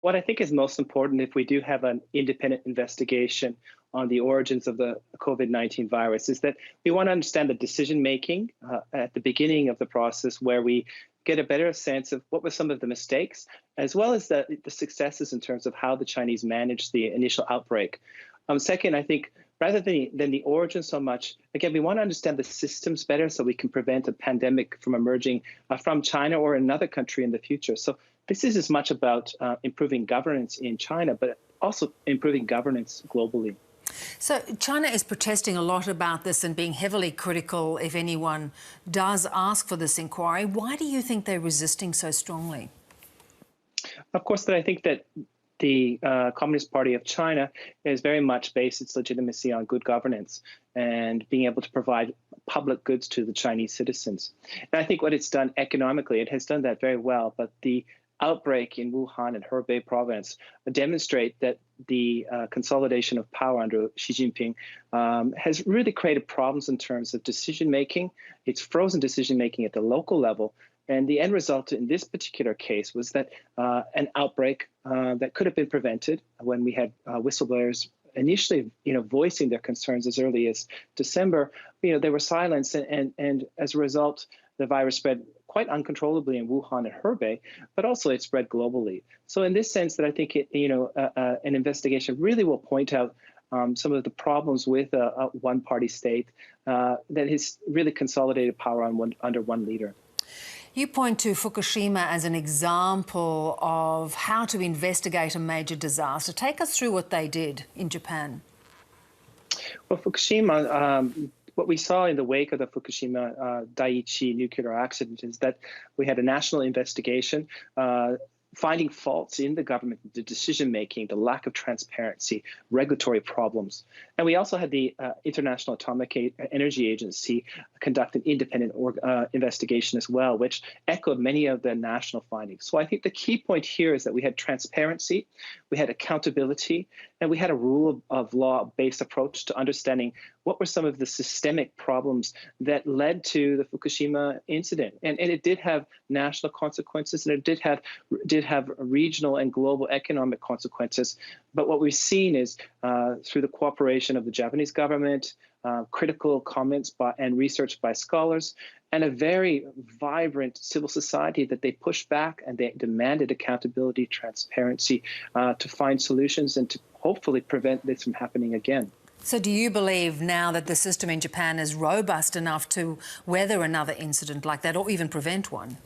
What I think is most important, if we do have an independent investigation on the origins of the COVID-19 virus, is that we want to understand the decision making at the beginning of the process, where we get a better sense of what were some of the mistakes, as well as the successes in terms of how the Chinese managed the initial outbreak. Second, I think rather than the origin so much, again, we want to understand the systems better so we can prevent a pandemic from emerging from China or another country in the future. So this is as much about improving governance in China, but also improving governance globally. So China is protesting a lot about this and being heavily critical if anyone does ask for this inquiry. Why do you think they're resisting so strongly? Of course, I think that the Communist Party of China is very much based its legitimacy on good governance and being able to provide public goods to the Chinese citizens. And I think what it's done economically, it has done that very well. But the outbreak in Wuhan and Hebei province demonstrate that the consolidation of power under Xi Jinping has really created problems in terms of decision making. It's frozen decision making at the local level. And the end result in this particular case was that an outbreak that could have been prevented when we had whistleblowers initially, voicing their concerns as early as December. They were silenced, and as a result, the virus spread quite uncontrollably in Wuhan and Hebei, but also it spread globally. So in this sense, that I think an investigation really will point out some of the problems with a one-party state that has really consolidated power under one leader. You point to Fukushima as an example of how to investigate a major disaster. Take us through what they did in Japan. Well, Fukushima, what we saw in the wake of the Fukushima Daiichi nuclear accident is that we had a national investigation finding faults in the government, the decision-making, the lack of transparency, regulatory problems. And we also had the International Atomic Energy Agency conduct an independent investigation as well, which echoed many of the national findings. So I think the key point here is that we had transparency, we had accountability, and we had a rule of law-based approach to understanding what were some of the systemic problems that led to the Fukushima incident. And it did have national consequences, and it did have regional and global economic consequences. But what we've seen is through the cooperation of the Japanese government, critical comments and research by scholars, and a very vibrant civil society, that they pushed back and they demanded accountability, transparency to find solutions and to hopefully prevent this from happening again. So do you believe now that the system in Japan is robust enough to weather another incident like that or even prevent one?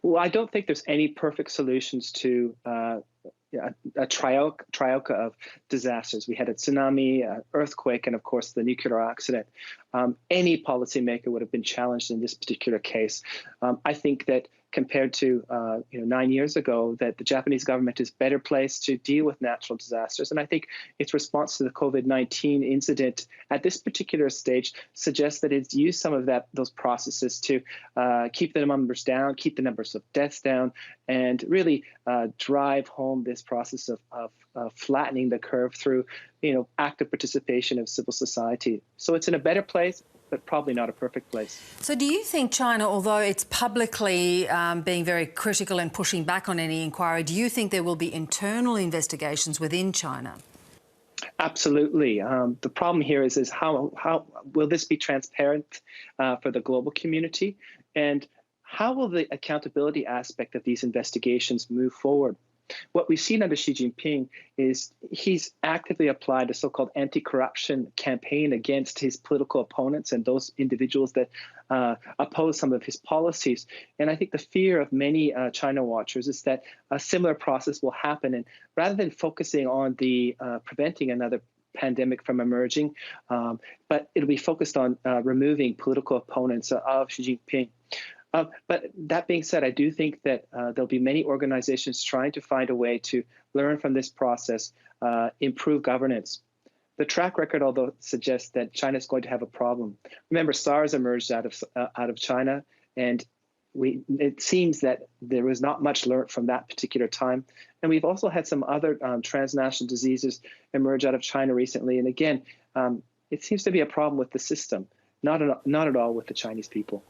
Well, I don't think there's any perfect solutions to a trioca of disasters. We had a tsunami, an earthquake, and of course the nuclear accident. Any policymaker would have been challenged in this particular case. I think that compared to 9 years ago, that the Japanese government is better placed to deal with natural disasters. And I think its response to the COVID-19 incident at this particular stage suggests that it's used some of those processes to keep the numbers down, keep the numbers of deaths down, and really drive home this process of flattening the curve through active participation of civil society. So it's in a better place, but probably not a perfect place. So do you think China, although it's publicly being very critical and pushing back on any inquiry, do you think there will be internal investigations within China? Absolutely. The problem here is how will this be transparent for the global community? And how will the accountability aspect of these investigations move forward? What we've seen under Xi Jinping is he's actively applied a so-called anti-corruption campaign against his political opponents and those individuals that oppose some of his policies. And I think the fear of many China watchers is that a similar process will happen. And rather than focusing on the preventing another pandemic from emerging, but it'll be focused on removing political opponents of Xi Jinping. But that being said, I do think that there'll be many organizations trying to find a way to learn from this process, improve governance. The track record, although, suggests that China is going to have a problem. Remember, SARS emerged out of China, and it seems that there was not much learned from that particular time. And we've also had some other transnational diseases emerge out of China recently. And again, it seems to be a problem with the system, not at all with the Chinese people.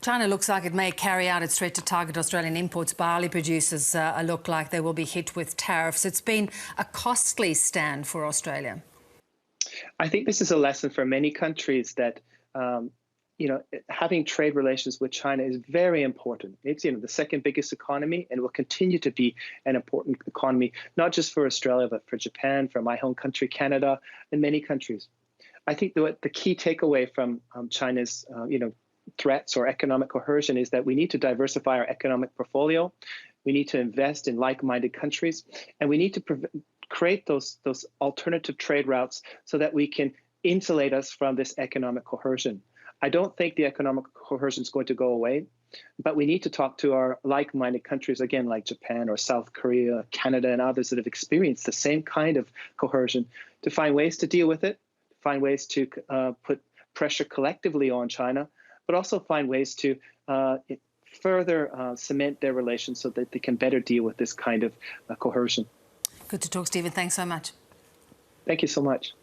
China looks like it may carry out its threat to target Australian imports. Barley producers look like they will be hit with tariffs. It's been a costly stand for Australia. I think this is a lesson for many countries that, having trade relations with China is very important. It's, the second biggest economy and will continue to be an important economy, not just for Australia, but for Japan, for my home country, Canada, and many countries. I think the key takeaway from China's, threats or economic coercion is that we need to diversify our economic portfolio. We need to invest in like-minded countries, and we need to create those alternative trade routes so that we can insulate us from this economic coercion. I don't think the economic coercion is going to go away, but we need to talk to our like-minded countries, again, like Japan or South Korea, Canada, and others that have experienced the same kind of coercion, to find ways to deal with it, find ways to put pressure collectively on China, but also find ways to further cement their relations so that they can better deal with this kind of coercion. Good to talk, Stephen. Thanks so much. Thank you so much.